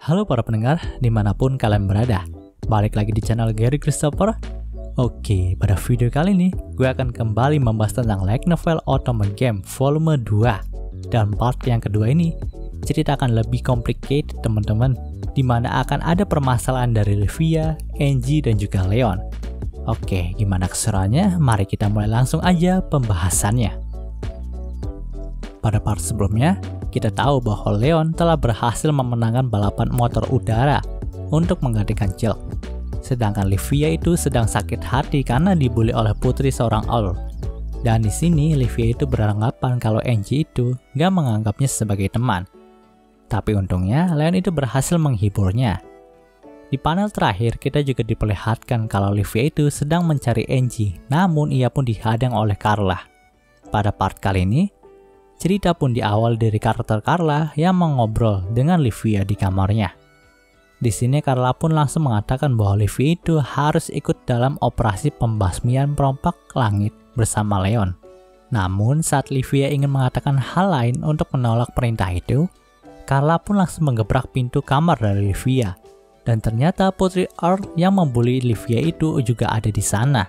Halo para pendengar, dimanapun kalian berada. Balik lagi di channel Gary Christopher. Oke, pada video kali ini gue akan kembali membahas tentang light novel Otome Game Volume 2. Dan part yang kedua ini cerita akan lebih complicated teman-teman, dimana akan ada permasalahan dari Livia, Angie, dan juga Leon. Oke, gimana keseruannya? Mari kita mulai langsung aja pembahasannya. Pada part sebelumnya, kita tahu bahwa Leon telah berhasil memenangkan balapan motor udara untuk menggantikan Chilk. Sedangkan Livia itu sedang sakit hati karena dibully oleh putri seorang Earl. Dan di sini Livia itu beranggapan kalau Angie itu gak menganggapnya sebagai teman. Tapi untungnya Leon itu berhasil menghiburnya. Di panel terakhir kita juga diperlihatkan kalau Livia itu sedang mencari Angie, namun ia pun dihadang oleh Carla. Pada part kali ini, cerita pun diawal dari karakter Carla yang mengobrol dengan Livia di kamarnya. Di sini Carla pun langsung mengatakan bahwa Livia itu harus ikut dalam operasi pembasmian perompak langit bersama Leon. Namun saat Livia ingin mengatakan hal lain untuk menolak perintah itu, Carla pun langsung menggebrak pintu kamar dari Livia. Dan ternyata Putri Earl yang membuli Livia itu juga ada di sana.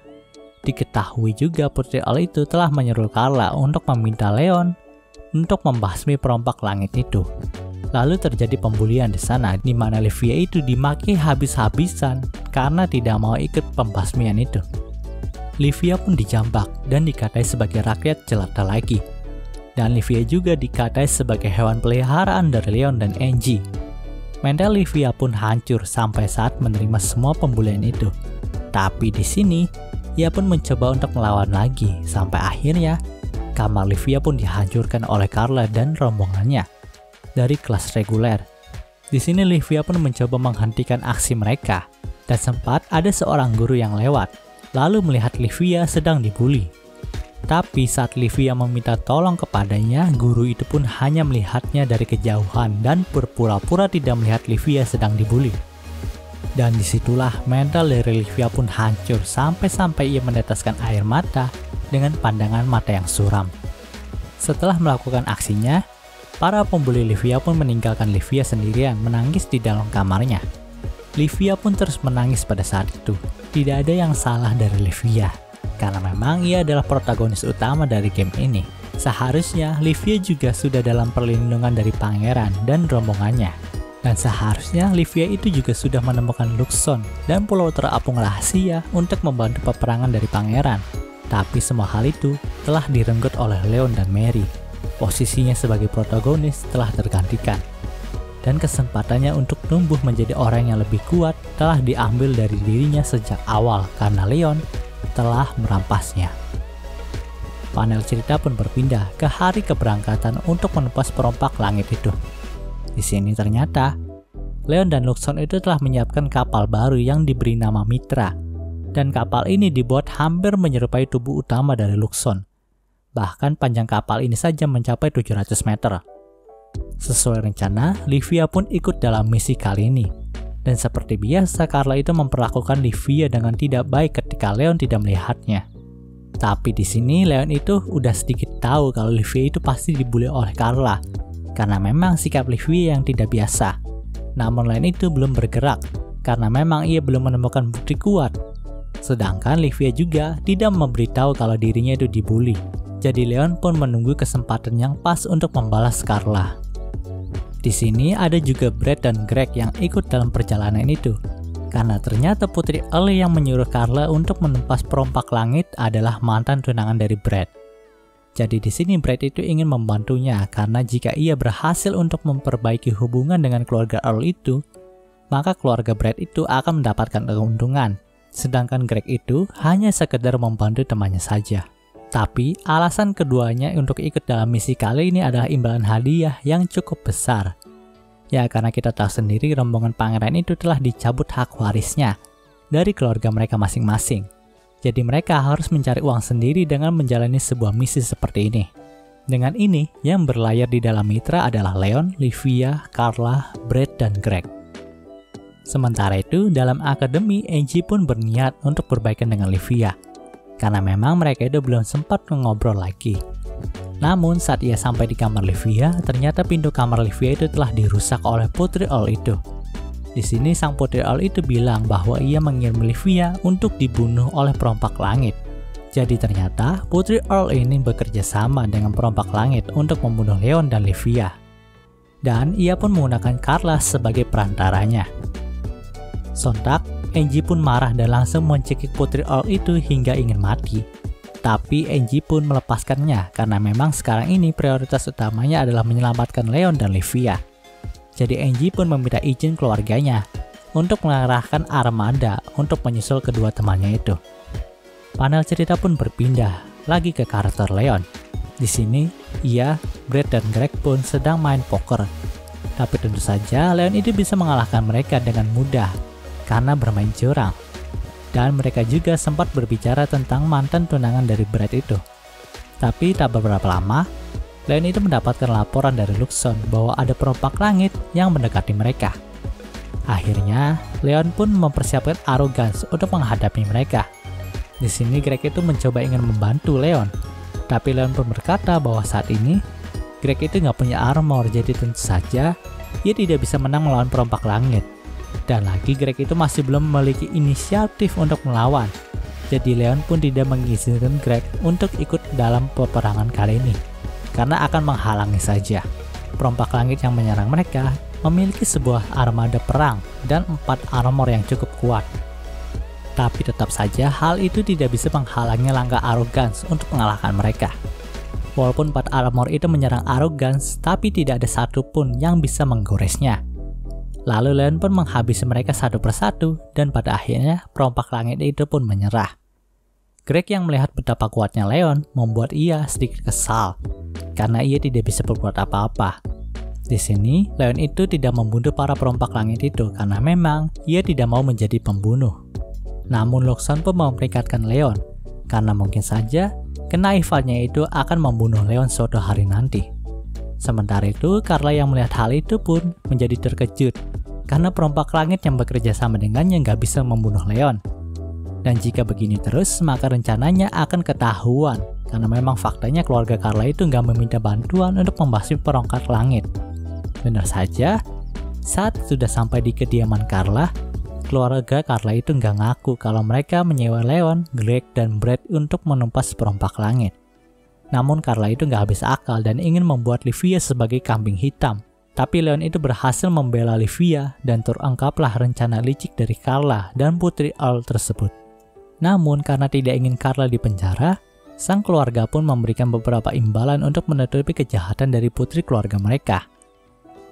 Diketahui juga Putri Earl itu telah menyuruh Carla untuk meminta Leon untuk membasmi perompak langit itu. Lalu terjadi pembulian di sana, di mana Livia itu dimaki habis-habisan karena tidak mau ikut pembasmian itu. Livia pun dijambak dan dikatai sebagai rakyat jelata lagi. Dan Livia juga dikatai sebagai hewan peliharaan dari Leon dan Angie. Mental Livia pun hancur sampai saat menerima semua pembulian itu. Tapi di sini, ia pun mencoba untuk melawan lagi, sampai akhirnya kamar Livia pun dihancurkan oleh Carla dan rombongannya dari kelas reguler. Di sini Livia pun mencoba menghentikan aksi mereka, dan sempat ada seorang guru yang lewat, lalu melihat Livia sedang dibully. Tapi saat Livia meminta tolong kepadanya, guru itu pun hanya melihatnya dari kejauhan dan berpura-pura tidak melihat Livia sedang dibully. Dan disitulah mental dari Livia pun hancur sampai-sampai ia meneteskan air mata dengan pandangan mata yang suram. Setelah melakukan aksinya, para pembuli Livia pun meninggalkan Livia sendirian menangis di dalam kamarnya. Livia pun terus menangis pada saat itu. Tidak ada yang salah dari Livia, karena memang ia adalah protagonis utama dari game ini. Seharusnya Livia juga sudah dalam perlindungan dari pangeran dan rombongannya. Dan seharusnya Livia itu juga sudah menemukan Luxon dan pulau terapung rahasia untuk membantu peperangan dari pangeran. Tapi semua hal itu telah direnggut oleh Leon dan Mary. Posisinya sebagai protagonis telah tergantikan. Dan kesempatannya untuk tumbuh menjadi orang yang lebih kuat telah diambil dari dirinya sejak awal karena Leon telah merampasnya. Panel cerita pun berpindah ke hari keberangkatan untuk menumpas perompak langit itu. Di sini ternyata Leon dan Luxon itu telah menyiapkan kapal baru yang diberi nama Mitra. Dan kapal ini dibuat hampir menyerupai tubuh utama dari Luxon. Bahkan panjang kapal ini saja mencapai 700 meter. Sesuai rencana, Livia pun ikut dalam misi kali ini. Dan seperti biasa, Carla itu memperlakukan Livia dengan tidak baik ketika Leon tidak melihatnya. Tapi di sini Leon itu udah sedikit tahu kalau Livia itu pasti dibully oleh Carla. Karena memang sikap Livia yang tidak biasa. Namun Leon itu belum bergerak, karena memang ia belum menemukan bukti kuat. Sedangkan Livia juga tidak memberitahu kalau dirinya itu dibully. Jadi Leon pun menunggu kesempatan yang pas untuk membalas Carla. Di sini ada juga Brad dan Greg yang ikut dalam perjalanan itu. Karena ternyata Putri Earl yang menyuruh Carla untuk menumpas perompak langit adalah mantan tunangan dari Brad. Jadi di sini Brad itu ingin membantunya karena jika ia berhasil untuk memperbaiki hubungan dengan keluarga Earl itu, maka keluarga Brad itu akan mendapatkan keuntungan. Sedangkan Greg itu hanya sekedar membantu temannya saja. Tapi alasan keduanya untuk ikut dalam misi kali ini adalah imbalan hadiah yang cukup besar. Ya karena kita tahu sendiri rombongan pangeran itu telah dicabut hak warisnya dari keluarga mereka masing-masing. Jadi mereka harus mencari uang sendiri dengan menjalani sebuah misi seperti ini. Dengan ini, yang berlayar di dalam Mitra adalah Leon, Livia, Carla, Brad, dan Greg. Sementara itu, dalam akademi, Angie pun berniat untuk berbaikan dengan Livia. Karena memang mereka itu belum sempat ngobrol lagi. Namun saat ia sampai di kamar Livia, ternyata pintu kamar Livia itu telah dirusak oleh Putri Earl itu. Di sini sang Putri Earl itu bilang bahwa ia mengirim Livia untuk dibunuh oleh perompak langit. Jadi ternyata Putri Earl ini bekerja sama dengan perompak langit untuk membunuh Leon dan Livia. Dan ia pun menggunakan Carla sebagai perantaranya. Sontak, Angie pun marah dan langsung mencekik Putri Earl itu hingga ingin mati. Tapi Angie pun melepaskannya karena memang sekarang ini prioritas utamanya adalah menyelamatkan Leon dan Livia. Jadi Angie pun meminta izin keluarganya untuk mengarahkan armada untuk menyusul kedua temannya itu. Panel cerita pun berpindah lagi ke karakter Leon. Di sini, ia, Brett dan Greg pun sedang main poker. Tapi tentu saja Leon itu bisa mengalahkan mereka dengan mudah karena bermain curang. Dan mereka juga sempat berbicara tentang mantan tunangan dari Brett itu. Tapi tak beberapa lama, Leon itu mendapatkan laporan dari Luxon bahwa ada perompak langit yang mendekati mereka. Akhirnya, Leon pun mempersiapkan Arrogance untuk menghadapi mereka. Di sini Greg itu mencoba ingin membantu Leon, tapi Leon pun berkata bahwa saat ini Greg itu nggak punya armor, jadi tentu saja ia tidak bisa menang melawan perompak langit. Dan lagi Greg itu masih belum memiliki inisiatif untuk melawan. Jadi Leon pun tidak mengizinkan Greg untuk ikut dalam peperangan kali ini, karena akan menghalangi saja. Perompak langit yang menyerang mereka memiliki sebuah armada perang dan 4 armor yang cukup kuat. Tapi tetap saja hal itu tidak bisa menghalangi langkah Arrogance untuk mengalahkan mereka. Walaupun 4 armor itu menyerang Arrogance, tapi tidak ada satupun yang bisa menggoresnya. Lalu Leon pun menghabisi mereka satu persatu dan pada akhirnya perompak langit itu pun menyerah. Greg yang melihat betapa kuatnya Leon membuat ia sedikit kesal karena ia tidak bisa berbuat apa-apa. Di sini, Leon itu tidak membunuh para perompak langit itu karena memang ia tidak mau menjadi pembunuh. Namun Luxon pun memperingatkan Leon karena mungkin saja kenaifannya itu akan membunuh Leon suatu hari nanti. Sementara itu, Carla yang melihat hal itu pun menjadi terkejut karena perompak langit yang bekerja sama dengannya nggak bisa membunuh Leon. Dan jika begini terus, maka rencananya akan ketahuan karena memang faktanya keluarga Carla itu nggak meminta bantuan untuk membasmi perompak langit. Benar saja, saat sudah sampai di kediaman Carla, keluarga Carla itu nggak ngaku kalau mereka menyewa Leon, Greg, dan Brett untuk menumpas perompak langit. Namun Carla itu nggak habis akal dan ingin membuat Livia sebagai kambing hitam. Tapi Leon itu berhasil membela Livia dan terungkaplah rencana licik dari Carla dan Putri Earl tersebut. Namun karena tidak ingin Carla dipenjara, sang keluarga pun memberikan beberapa imbalan untuk menutupi kejahatan dari putri keluarga mereka.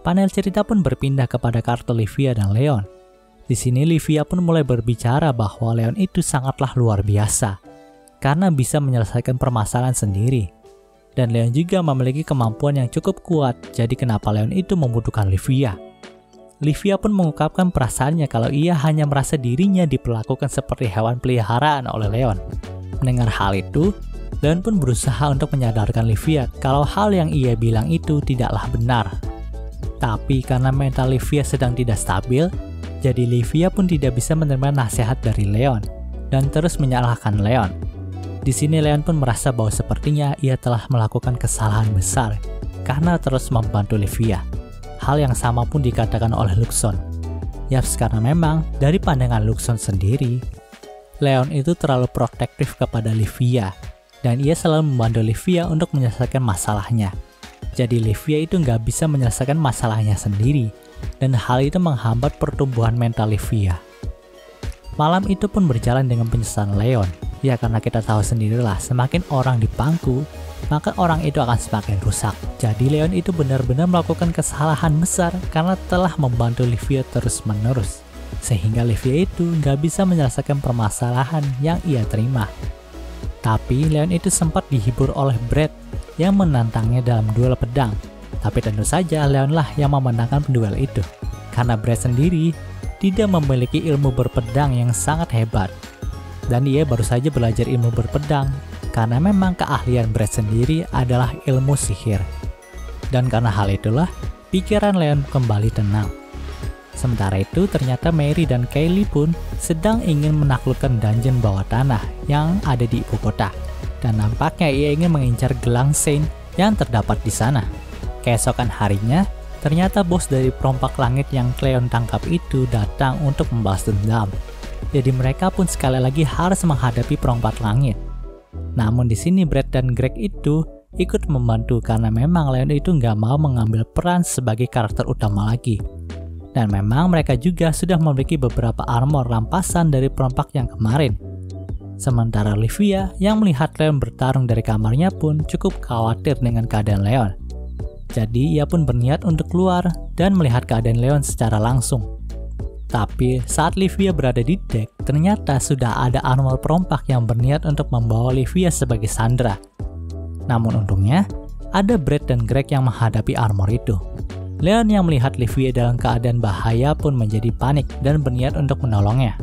Panel cerita pun berpindah kepada karakter Livia dan Leon. Di sini Livia pun mulai berbicara bahwa Leon itu sangatlah luar biasa karena bisa menyelesaikan permasalahan sendiri. Dan Leon juga memiliki kemampuan yang cukup kuat, jadi kenapa Leon itu membutuhkan Livia. Livia pun mengungkapkan perasaannya kalau ia hanya merasa dirinya diperlakukan seperti hewan peliharaan oleh Leon. Mendengar hal itu, Leon pun berusaha untuk menyadarkan Livia kalau hal yang ia bilang itu tidaklah benar. Tapi karena mental Livia sedang tidak stabil, jadi Livia pun tidak bisa menerima nasihat dari Leon dan terus menyalahkan Leon. Di sini Leon pun merasa bahwa sepertinya ia telah melakukan kesalahan besar karena terus membantu Livia. Hal yang sama pun dikatakan oleh Luxon. Yaps, karena memang dari pandangan Luxon sendiri, Leon itu terlalu protektif kepada Livia dan ia selalu membantu Livia untuk menyelesaikan masalahnya. Jadi Livia itu nggak bisa menyelesaikan masalahnya sendiri dan hal itu menghambat pertumbuhan mental Livia. Malam itu pun berjalan dengan penyesalan Leon. Ya karena kita tahu sendirilah, semakin orang dipangku, maka orang itu akan semakin rusak. Jadi Leon itu benar-benar melakukan kesalahan besar karena telah membantu Livia terus-menerus. Sehingga Livia itu nggak bisa menyelesaikan permasalahan yang ia terima. Tapi Leon itu sempat dihibur oleh Brett yang menantangnya dalam duel pedang. Tapi tentu saja Leon lah yang memenangkan duel itu. Karena Brett sendiri tidak memiliki ilmu berpedang yang sangat hebat. Dan ia baru saja belajar ilmu berpedang karena memang keahlian Brett sendiri adalah ilmu sihir. Dan karena hal itulah, pikiran Leon kembali tenang. Sementara itu ternyata Mary dan Kaylee pun sedang ingin menaklukkan dungeon bawah tanah yang ada di ibu kota. Dan nampaknya ia ingin mengincar gelang Saint yang terdapat di sana. Keesokan harinya, ternyata bos dari perompak langit yang Leon tangkap itu datang untuk membalas dendam. Jadi mereka pun sekali lagi harus menghadapi perompak langit. Namun di sini Brad dan Greg itu ikut membantu karena memang Leon itu nggak mau mengambil peran sebagai karakter utama lagi. Dan memang mereka juga sudah memiliki beberapa armor rampasan dari perompak yang kemarin. Sementara Livia yang melihat Leon bertarung dari kamarnya pun cukup khawatir dengan keadaan Leon. Jadi ia pun berniat untuk keluar dan melihat keadaan Leon secara langsung. Tapi saat Livia berada di deck, ternyata sudah ada armor perompak yang berniat untuk membawa Livia sebagai sandera. Namun untungnya, ada Brad dan Greg yang menghadapi armor itu. Leon yang melihat Livia dalam keadaan bahaya pun menjadi panik dan berniat untuk menolongnya.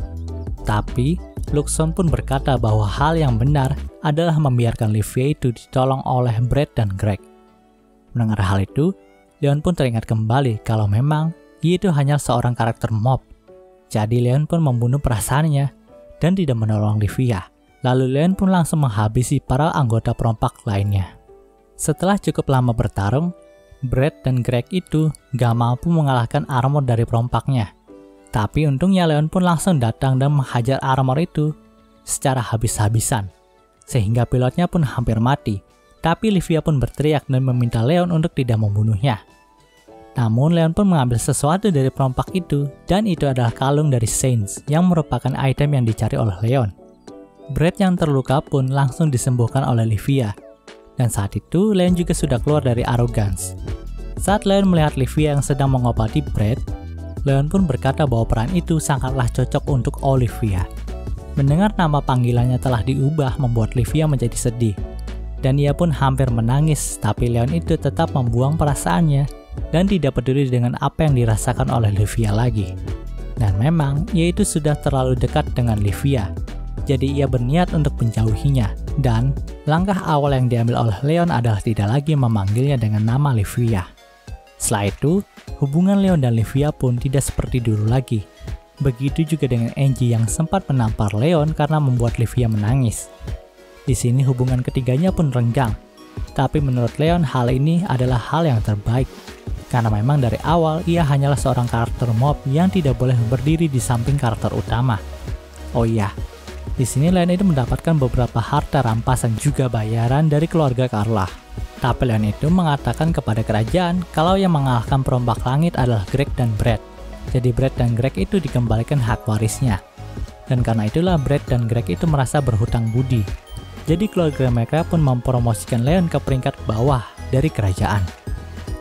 Tapi, Luxon pun berkata bahwa hal yang benar adalah membiarkan Livia itu ditolong oleh Brad dan Greg. Mendengar hal itu, Leon pun teringat kembali kalau memang dia itu hanya seorang karakter mob. Jadi Leon pun membunuh perasaannya dan tidak menolong Livia. Lalu Leon pun langsung menghabisi para anggota perompak lainnya. Setelah cukup lama bertarung, Brad dan Greg itu gak mampu mengalahkan armor dari perompaknya. Tapi untungnya Leon pun langsung datang dan menghajar armor itu secara habis-habisan. Sehingga pilotnya pun hampir mati. Tapi Livia pun berteriak dan meminta Leon untuk tidak membunuhnya. Namun Leon pun mengambil sesuatu dari perompak itu, dan itu adalah kalung dari Saints yang merupakan item yang dicari oleh Leon. Brad yang terluka pun langsung disembuhkan oleh Livia, dan saat itu Leon juga sudah keluar dari Arrogance. Saat Leon melihat Livia yang sedang mengobati Brad, Leon pun berkata bahwa peran itu sangatlah cocok untuk Olivia. Mendengar nama panggilannya telah diubah membuat Livia menjadi sedih, dan ia pun hampir menangis, tapi Leon itu tetap membuang perasaannya dan tidak peduli dengan apa yang dirasakan oleh Livia lagi. Dan memang ia itu sudah terlalu dekat dengan Livia, jadi ia berniat untuk menjauhinya. Dan langkah awal yang diambil oleh Leon adalah tidak lagi memanggilnya dengan nama Livia. Setelah itu, hubungan Leon dan Livia pun tidak seperti dulu lagi. Begitu juga dengan Angie yang sempat menampar Leon karena membuat Livia menangis. Di sini hubungan ketiganya pun renggang. Tapi menurut Leon hal ini adalah hal yang terbaik. Karena memang dari awal ia hanyalah seorang karakter mob yang tidak boleh berdiri di samping karakter utama. Oh iya, di sini Leon itu mendapatkan beberapa harta rampasan juga bayaran dari keluarga Carla. Tapi Leon itu mengatakan kepada kerajaan kalau yang mengalahkan perompak langit adalah Greg dan Brad. Jadi Brad dan Greg itu dikembalikan hak warisnya. Dan karena itulah Brad dan Greg itu merasa berhutang budi. Jadi keluarga mereka pun mempromosikan Leon ke peringkat bawah dari kerajaan.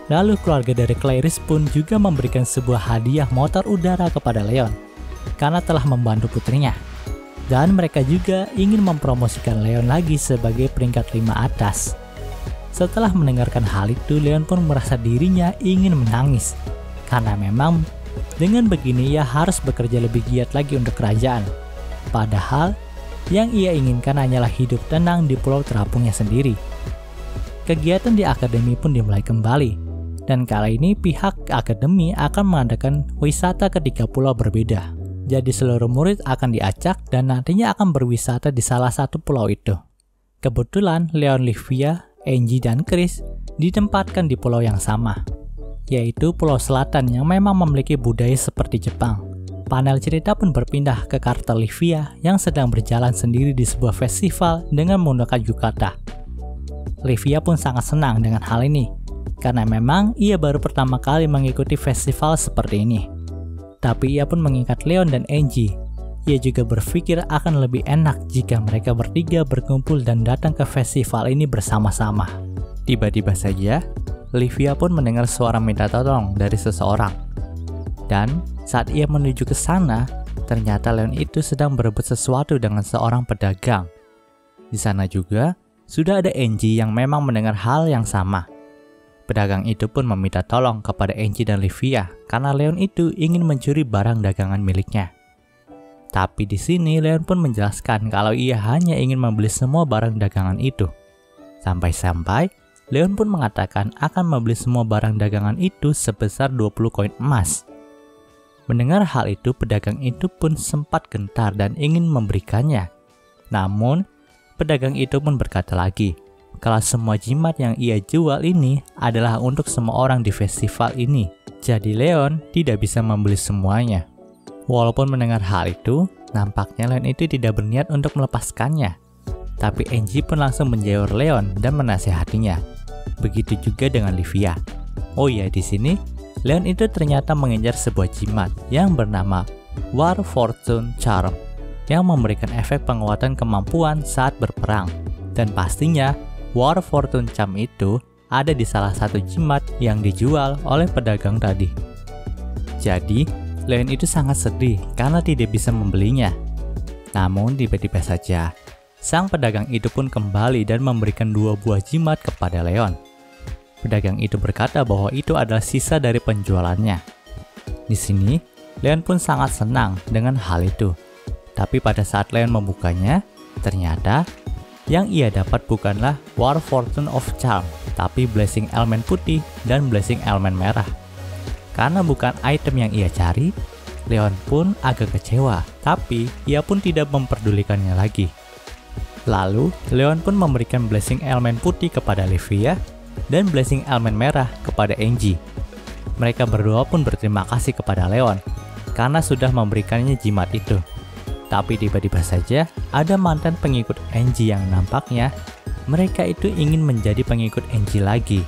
Lalu keluarga dari Clarice pun juga memberikan sebuah hadiah motor udara kepada Leon karena telah membantu putrinya. Dan mereka juga ingin mempromosikan Leon lagi sebagai peringkat 5 atas. Setelah mendengarkan hal itu, Leon pun merasa dirinya ingin menangis. Karena memang dengan begini ia harus bekerja lebih giat lagi untuk kerajaan. Padahal yang ia inginkan hanyalah hidup tenang di pulau terapungnya sendiri. Kegiatan di akademi pun dimulai kembali. Dan kali ini pihak akademi akan mengadakan wisata ke 3 pulau berbeda. Jadi seluruh murid akan diacak dan nantinya akan berwisata di salah satu pulau itu. Kebetulan Leon, Livia, Angie, dan Chris ditempatkan di pulau yang sama, yaitu Pulau Selatan yang memang memiliki budaya seperti Jepang. Panel cerita pun berpindah ke karakter Livia yang sedang berjalan sendiri di sebuah festival dengan menggunakan yukata. Livia pun sangat senang dengan hal ini, karena memang ia baru pertama kali mengikuti festival seperti ini. Tapi ia pun mengingat Leon dan Angie. Ia juga berpikir akan lebih enak jika mereka bertiga berkumpul dan datang ke festival ini bersama-sama. Tiba-tiba saja, Livia pun mendengar suara minta tolong dari seseorang. Dan saat ia menuju ke sana, ternyata Leon itu sedang berebut sesuatu dengan seorang pedagang. Di sana juga, sudah ada Angie yang memang mendengar hal yang sama. Pedagang itu pun meminta tolong kepada Angie dan Livia karena Leon itu ingin mencuri barang dagangan miliknya. Tapi di sini Leon pun menjelaskan kalau ia hanya ingin membeli semua barang dagangan itu. Sampai-sampai Leon pun mengatakan akan membeli semua barang dagangan itu sebesar 20 koin emas. Mendengar hal itu, pedagang itu pun sempat gentar dan ingin memberikannya. Namun, pedagang itu pun berkata lagi kalau semua jimat yang ia jual ini adalah untuk semua orang di festival ini. Jadi Leon tidak bisa membeli semuanya. Walaupun mendengar hal itu, nampaknya Leon itu tidak berniat untuk melepaskannya. Tapi Angie pun langsung menjauh Leon dan menasehatinya. Begitu juga dengan Livia. Oh iya, di sini Leon itu ternyata mengejar sebuah jimat yang bernama War Fortune Charm yang memberikan efek penguatan kemampuan saat berperang. Dan pastinya War Fortune Charm itu ada di salah satu jimat yang dijual oleh pedagang tadi. Jadi, Leon itu sangat sedih karena tidak bisa membelinya. Namun tiba-tiba saja, sang pedagang itu pun kembali dan memberikan 2 buah jimat kepada Leon. Pedagang itu berkata bahwa itu adalah sisa dari penjualannya. Di sini, Leon pun sangat senang dengan hal itu. Tapi pada saat Leon membukanya, ternyata yang ia dapat bukanlah War Fortune of Charm, tapi Blessing Elemen putih dan Blessing Elemen merah. Karena bukan item yang ia cari, Leon pun agak kecewa, tapi ia pun tidak memperdulikannya lagi. Lalu, Leon pun memberikan Blessing Elemen putih kepada Livia dan Blessing Elemen merah kepada Angie. Mereka berdua pun berterima kasih kepada Leon karena sudah memberikannya jimat itu. Tapi tiba-tiba saja ada mantan pengikut Angie yang nampaknya mereka itu ingin menjadi pengikut Angie lagi.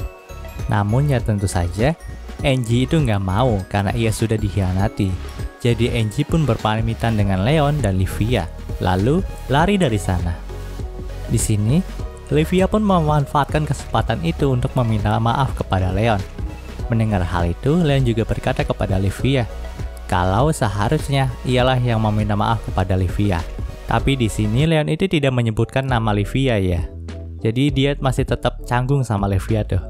Namun ya tentu saja Angie itu nggak mau karena ia sudah dikhianati. Jadi Angie pun berpamitan dengan Leon dan Livia, lalu lari dari sana. Di sini, Livia pun memanfaatkan kesempatan itu untuk meminta maaf kepada Leon. Mendengar hal itu, Leon juga berkata kepada Livia kalau seharusnya ialah yang meminta maaf kepada Livia. Tapi di sini Leon itu tidak menyebutkan nama Livia ya. Jadi dia masih tetap canggung sama Livia tuh.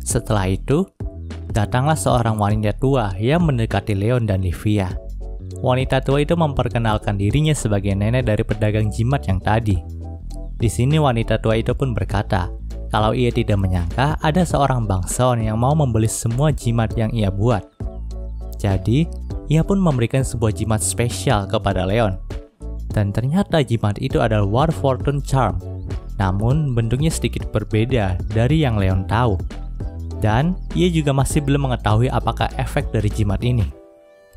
Setelah itu, datanglah seorang wanita tua yang mendekati Leon dan Livia. Wanita tua itu memperkenalkan dirinya sebagai nenek dari pedagang jimat yang tadi. Di sini wanita tua itu pun berkata kalau ia tidak menyangka ada seorang bangsawan yang mau membeli semua jimat yang ia buat. Jadi, ia pun memberikan sebuah jimat spesial kepada Leon. Dan ternyata jimat itu adalah War Fortune Charm. Namun bentuknya sedikit berbeda dari yang Leon tahu. Dan ia juga masih belum mengetahui apakah efek dari jimat ini.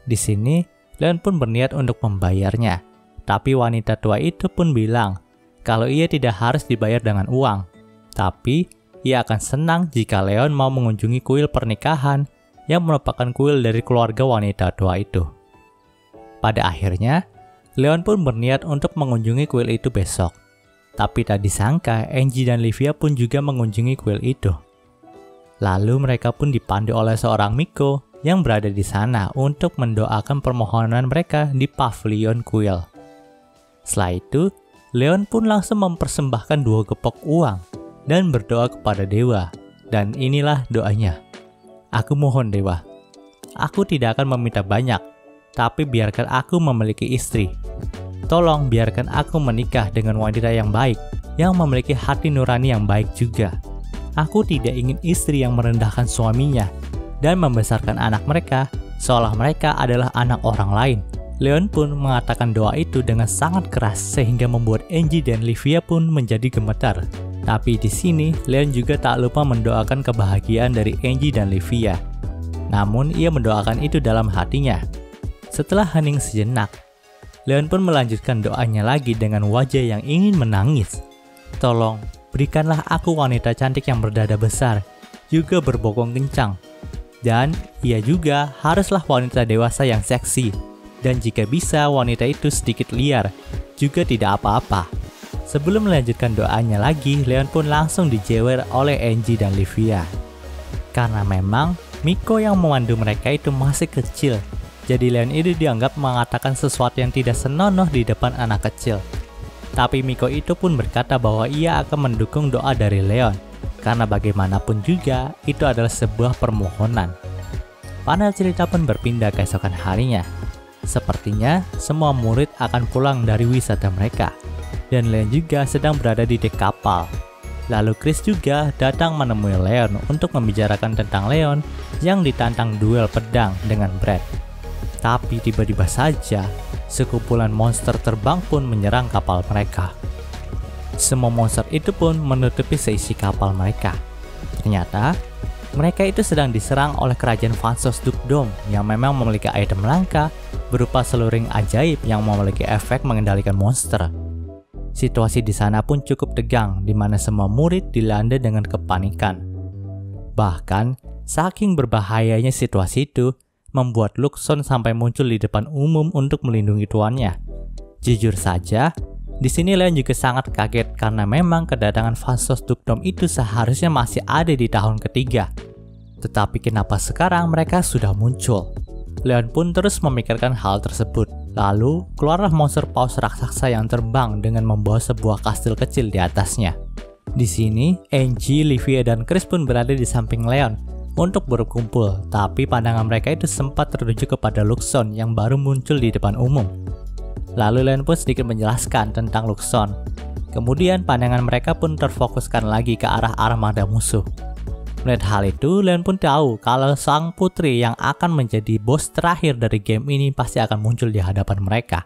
Di sini, Leon pun berniat untuk membayarnya. Tapi wanita tua itu pun bilang kalau ia tidak harus dibayar dengan uang. Tapi ia akan senang jika Leon mau mengunjungi kuil pernikahan yang merupakan kuil dari keluarga wanita tua itu. Pada akhirnya, Leon pun berniat untuk mengunjungi kuil itu besok. Tapi tak disangka, Angie dan Livia pun juga mengunjungi kuil itu. Lalu mereka pun dipandu oleh seorang Miko yang berada di sana untuk mendoakan permohonan mereka di pavilion kuil. Setelah itu, Leon pun langsung mempersembahkan 2 gepok uang dan berdoa kepada dewa. Dan inilah doanya. Aku mohon dewa, aku tidak akan meminta banyak, tapi biarkan aku memiliki istri. Tolong biarkan aku menikah dengan wanita yang baik, yang memiliki hati nurani yang baik juga. Aku tidak ingin istri yang merendahkan suaminya dan membesarkan anak mereka seolah mereka adalah anak orang lain. Leon pun mengatakan doa itu dengan sangat keras sehingga membuat Angie dan Livia pun menjadi gemetar. Tapi di sini, Leon juga tak lupa mendoakan kebahagiaan dari Angie dan Livia. Namun, ia mendoakan itu dalam hatinya. Setelah hening sejenak, Leon pun melanjutkan doanya lagi dengan wajah yang ingin menangis. Tolong, berikanlah aku wanita cantik yang berdada besar, juga berbokong kencang. Dan, ia juga haruslah wanita dewasa yang seksi. Dan jika bisa, wanita itu sedikit liar, juga tidak apa-apa. Sebelum melanjutkan doanya lagi, Leon pun langsung dijewer oleh Angie dan Livia. Karena memang Miko yang memandu mereka itu masih kecil, jadi Leon itu dianggap mengatakan sesuatu yang tidak senonoh di depan anak kecil. Tapi Miko itu pun berkata bahwa ia akan mendukung doa dari Leon, karena bagaimanapun juga itu adalah sebuah permohonan. Panel cerita pun berpindah keesokan harinya. Sepertinya semua murid akan pulang dari wisata mereka. Dan Leon juga sedang berada di dek kapal. Lalu Chris juga datang menemui Leon untuk membicarakan tentang Leon yang ditantang duel pedang dengan Brad. Tapi tiba-tiba saja, sekumpulan monster terbang pun menyerang kapal mereka. Semua monster itu pun menutupi seisi kapal mereka. Ternyata, mereka itu sedang diserang oleh kerajaan Vansos Dukdom yang memang memiliki item langka berupa seluring ajaib yang memiliki efek mengendalikan monster. Situasi di sana pun cukup tegang, di mana semua murid dilanda dengan kepanikan. Bahkan, saking berbahayanya situasi itu, membuat Luxon sampai muncul di depan umum untuk melindungi tuannya. Jujur saja, di sini Leon juga sangat kaget karena memang kedatangan Vansos Dukdom itu seharusnya masih ada di tahun ketiga. Tetapi kenapa sekarang mereka sudah muncul? Leon pun terus memikirkan hal tersebut. Lalu, keluarlah monster paus raksasa yang terbang dengan membawa sebuah kastil kecil di atasnya. Di sini, Angie, Livia, dan Chris pun berada di samping Leon untuk berkumpul, tapi pandangan mereka itu sempat tertuju kepada Luxon yang baru muncul di depan umum. Lalu Leon pun sedikit menjelaskan tentang Luxon. Kemudian pandangan mereka pun terfokuskan lagi ke arah armada musuh. Melihat hal itu, Leon pun tahu kalau sang putri yang akan menjadi bos terakhir dari game ini pasti akan muncul di hadapan mereka.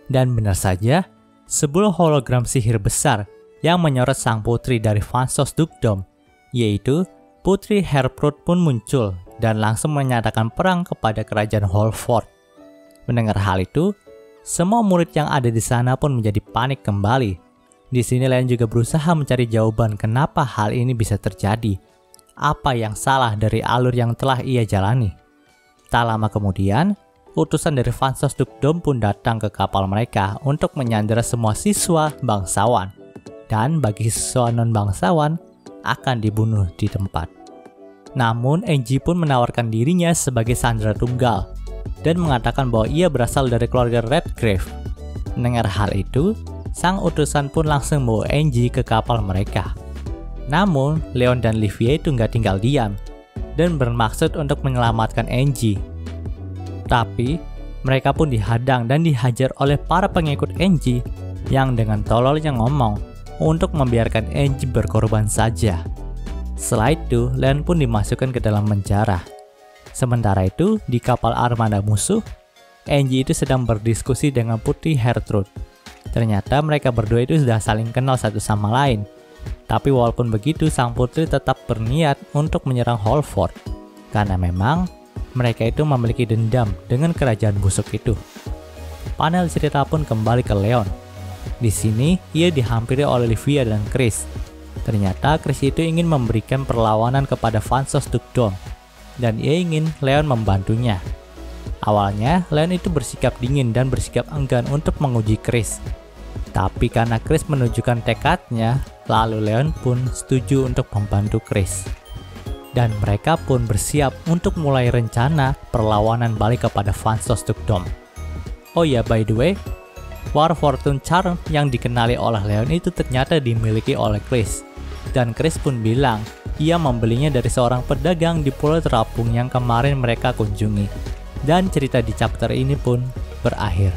Dan benar saja, sebuah hologram sihir besar yang menyorot sang putri dari Vansos Dukdom, yaitu Putri Herprud pun muncul dan langsung menyatakan perang kepada kerajaan Holford. Mendengar hal itu, semua murid yang ada di sana pun menjadi panik kembali. Di sini Leon juga berusaha mencari jawaban kenapa hal ini bisa terjadi. Apa yang salah dari alur yang telah ia jalani? Tak lama kemudian, utusan dari Vansos Dukdom pun datang ke kapal mereka untuk menyandera semua siswa bangsawan. Dan bagi siswa non-bangsawan, akan dibunuh di tempat. Namun, Angie pun menawarkan dirinya sebagai sandera tunggal dan mengatakan bahwa ia berasal dari keluarga Redgrave. Mendengar hal itu, sang utusan pun langsung membawa Angie ke kapal mereka. Namun, Leon dan Livia itu nggak tinggal diam dan bermaksud untuk menyelamatkan Angie. Tapi, mereka pun dihadang dan dihajar oleh para pengikut Angie yang dengan tololnya ngomong untuk membiarkan Angie berkorban saja. Setelah itu, Leon pun dimasukkan ke dalam penjara. Sementara itu, di kapal armada musuh, Angie itu sedang berdiskusi dengan Putri Herprud. Ternyata mereka berdua itu sudah saling kenal satu sama lain. Tapi walaupun begitu, sang putri tetap berniat untuk menyerang Holford. Karena memang mereka itu memiliki dendam dengan kerajaan busuk itu. Panel cerita pun kembali ke Leon. Di sini, ia dihampiri oleh Livia dan Chris. Ternyata Chris itu ingin memberikan perlawanan kepada Vansos Dukdom. Dan ia ingin Leon membantunya. Awalnya, Leon itu bersikap dingin dan bersikap enggan untuk menguji Chris. Tapi karena Chris menunjukkan tekadnya, lalu Leon pun setuju untuk membantu Chris. Dan mereka pun bersiap untuk mulai rencana perlawanan balik kepada Vansos Dukdom. Oh ya, by the way, War Fortune Charm yang dikenali oleh Leon itu ternyata dimiliki oleh Chris. Dan Chris pun bilang, ia membelinya dari seorang pedagang di Pulau Terapung yang kemarin mereka kunjungi. Dan cerita di chapter ini pun berakhir.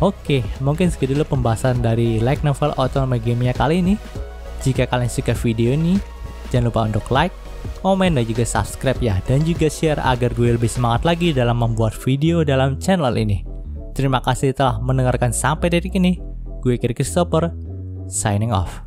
Oke, mungkin segitu dulu pembahasan dari light novel Otome Game-nya kali ini. Jika kalian suka video ini, jangan lupa untuk like, komen, dan juga subscribe ya. Dan juga share agar gue lebih semangat lagi dalam membuat video dalam channel ini. Terima kasih telah mendengarkan sampai detik ini. Gue Gary Christopher, signing off.